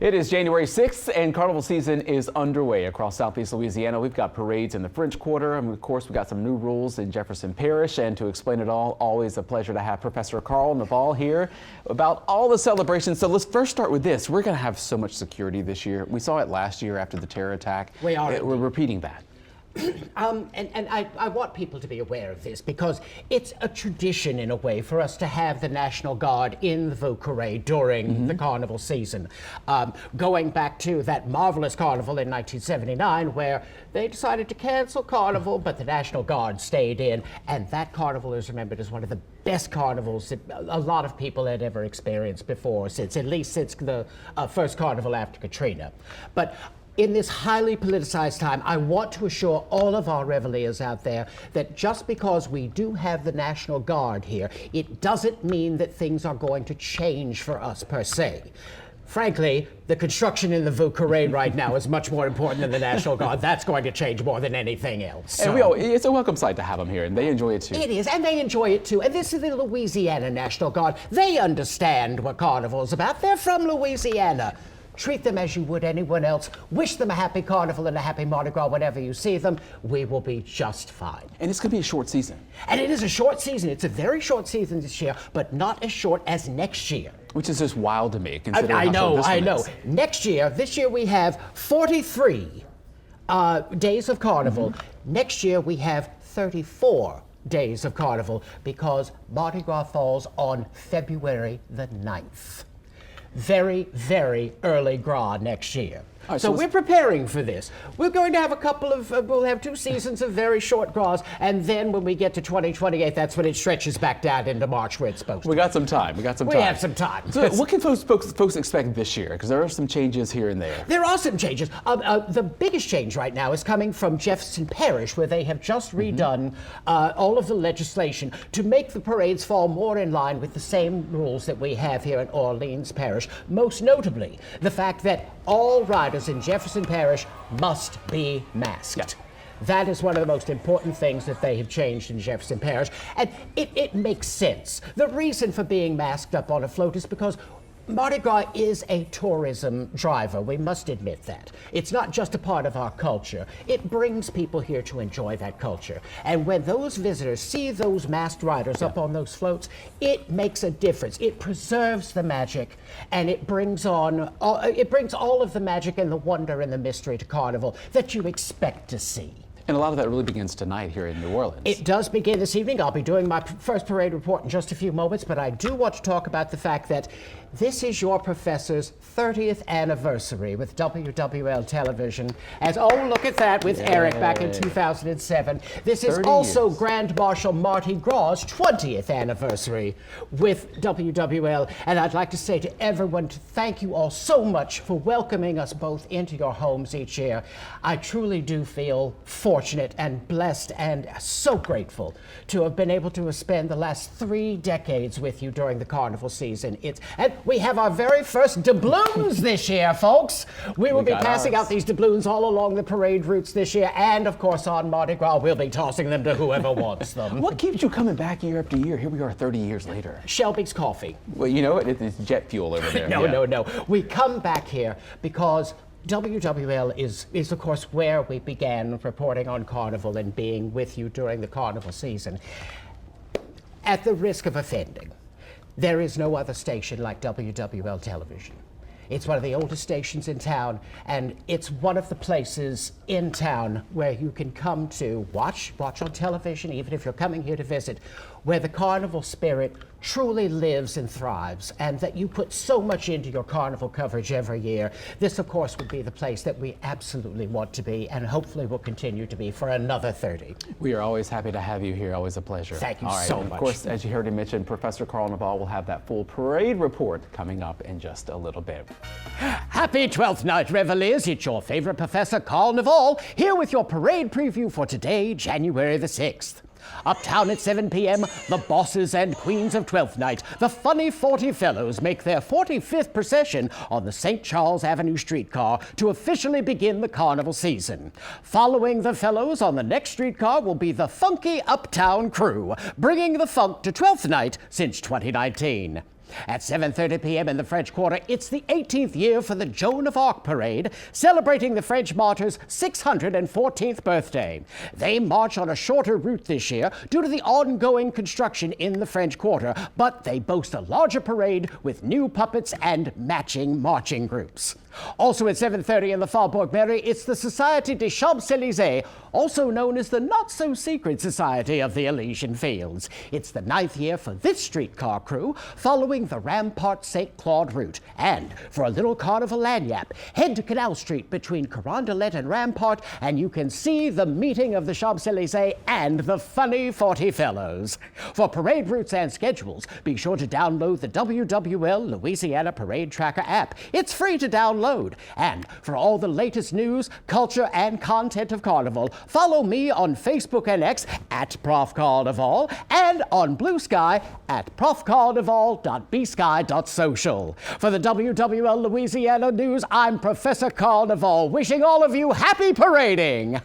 It is January 6th and Carnival season is underway across Southeast Louisiana. We've got parades in the French Quarter, and of course we've got some new rules in Jefferson Parish. And to explain it all, always a pleasure to have Professor Carl Nivale here about all the celebrations. So let's first start with this. We're going to have so much security this year. We saw it last year after the terror attack. We're repeating that. And I want people to be aware of this because it's a tradition in a way for us to have the National Guard in the Vauquerets during the Carnival season. Going back to that marvelous Carnival in 1979 where they decided to cancel Carnival, but the National Guard stayed in, and that Carnival is remembered as one of the best carnivals that a lot of people had ever experienced before, at least since the first Carnival after Katrina. But in this highly politicized time, I want to assure all of our Reveliers out there that just because we do have the National Guard here, it doesn't mean that things are going to change for us per se. Frankly, the construction in the Vauquerets right now is much more important than the National Guard. That's going to change more than anything else. So. And it's a welcome sight to have them here, and they enjoy it too. It is, and they enjoy it too. And this is the Louisiana National Guard. They understand what Carnival's about. They're from Louisiana. Treat them as you would anyone else. Wish them a happy Carnival and a happy Mardi Gras whenever you see them. We will be just fine. And it's going to be a short season. And it is a short season. It's a very short season this year, but not as short as next year. Which is just wild to me, considering I know. Is. This year we have 43 days of Carnival. Next year we have 34 days of Carnival because Mardi Gras falls on February the 9th. Very, very early gras next year. Right, so we're preparing for this. We're going to have we'll have 2 seasons of very short gras, and then when we get to 2028, that's when it stretches back down into March where it's supposed to. We got some time. We have some time. So what can folks expect this year? Because there are some changes here and there. There are some changes. The biggest change right now is coming from Jefferson Parish, where they have just redone all of the legislation to make the parades fall more in line with the same rules that we have here in Orleans Parish. Most notably, the fact that all riders in Jefferson Parish must be masked. Yeah. That is one of the most important things that they have changed in Jefferson Parish, and it makes sense. The reason for being masked up on a float is because Mardi Gras is a tourism driver. We must admit that. It's not just a part of our culture. It brings people here to enjoy that culture. And when those visitors see those masked riders up on those floats, it makes a difference. It preserves the magic, and it brings all of the magic and the wonder and the mystery to Carnival that you expect to see. And a lot of that really begins tonight here in New Orleans. It does begin this evening. I'll be doing my first parade report in just a few moments, but I do want to talk about the fact that this is your professor's 30th anniversary with WWL television. Look at that with Eric back in 2007. This is also Grand Marshal Mardi Gras' 20th anniversary with WWL. And I'd like to say to everyone, thank you all so much for welcoming us both into your homes each year. I truly do feel fortunate and blessed and so grateful to have been able to spend the last 3 decades with you during the Carnival season. And we have our very first doubloons this year, folks. We will be passing out these doubloons all along the parade routes this year, and of course on Mardi Gras we'll be tossing them to whoever wants them. What keeps you coming back year after year? Here we are 30 years later. Shelby's coffee. Well, you know, it's jet fuel over there. No. We come back here because WWL is of course where we began reporting on Carnival and being with you during the Carnival season. At the risk of offending, there is no other station like WWL television. It's one of the oldest stations in town, and it's one of the places in town where you can come to watch on television, even if you're coming here to visit, where the Carnival spirit truly lives and thrives, and that you put so much into your Carnival coverage every year. This, of course, would be the place that we absolutely want to be, and hopefully will continue to be for another 30. We are always happy to have you here. Always a pleasure. Thank you so much. Of course, as you heard him mention, Professor Carl Nivale will have that full parade report coming up in just a little bit. Happy 12th night, Reveliers. It's your favorite Professor Carl Nivale, here with your parade preview for today, January the 6th. Uptown at 7 p.m., the bosses and queens of Twelfth Night, the Funny 40 Fellows, make their 45th procession on the St. Charles Avenue streetcar to officially begin the Carnival season. Following the Fellows on the next streetcar will be the Funky Uptown Crew, bringing the funk to Twelfth Night since 2019. At 7:30 p.m. in the French Quarter, it's the 18th year for the Joan of Arc Parade, celebrating the French martyr's 614th birthday. They march on a shorter route this year due to the ongoing construction in the French Quarter, but they boast a larger parade with new puppets and matching marching groups. Also at 7:30 in the Faubourg Mairie, it's the Société des Champs-Élysées, also known as the not-so-secret Society of the Elysian Fields. It's the 9th year for this streetcar crew, following the Rampart St. Claude route. And for a little Carnival lagniappe, head to Canal Street between Carondelet and Rampart, and you can see the meeting of the Champs-Élysées and the funny 40 Fellows. For parade routes and schedules, be sure to download the WWL Louisiana Parade Tracker app. It's free to download. And for all the latest news, culture, and content of Carnival, follow me on Facebook and X at Prof Carnival and on Blue Sky at profcarnival.bsky.social. For the WWL Louisiana News, I'm Professor Carnival, wishing all of you happy parading!